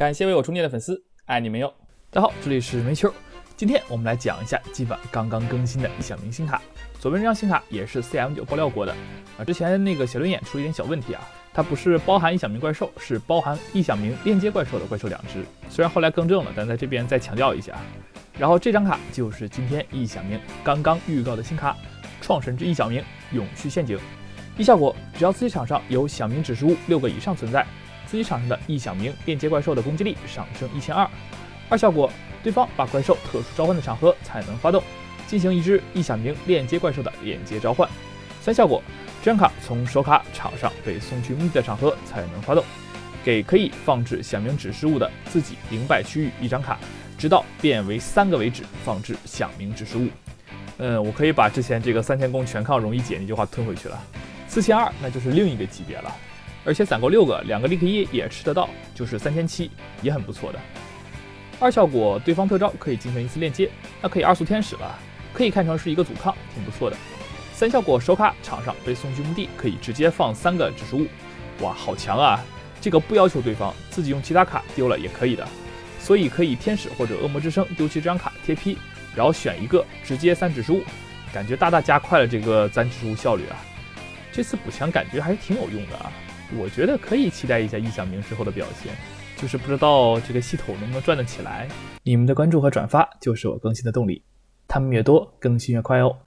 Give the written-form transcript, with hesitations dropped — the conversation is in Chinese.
感谢为我充电的粉丝，爱你们哟！大家好，这里是煤球。今天我们来讲一下今晚刚刚更新的一小明新卡。左边这张新卡也是 CM9 爆料过的之前那个小轮眼出了一点小问题它不是包含异响明怪兽，是包含异响明链接怪兽的怪兽2只。虽然后来更正了，但在这边再强调一下。然后这张卡就是今天异响明刚刚预告的新卡——创神之异响明永续陷阱。一效果，只要自己场上有响明指示物6个以上存在，自己场上的异响明链接怪兽的攻击力上升1200。二效果，对方把怪兽特殊召唤的场合才能发动，进行一只异响明链接怪兽的链接召唤。三效果，这张卡从手卡场上被送去墓地的场合才能发动，给可以放置响明指示物的自己0败区域一张卡，直到变为3个为止放置响明指示物。我可以把之前这个3000攻全靠容易解那句话吞回去了。4200那就是另一个级别了，而且攒够6个，2个 Link 1也吃得到，就是3700，也很不错的。二效果，对方特招可以进行一次链接，那可以2速天使了，可以看成是一个阻抗，挺不错的。三效果，手卡场上被送去墓地，可以直接放3个指示物，哇，好强啊！这个不要求对方，自己用其他卡丢了也可以的，所以可以天使或者恶魔之声丢弃这张卡贴批，然后选一个直接3指示物，感觉大大加快了这个3指示物效率这次补强感觉还是挺有用的我觉得可以期待一下异响明之后的表现，就是不知道这个系统能不能转得起来。你们的关注和转发就是我更新的动力，他们越多更新越快哦。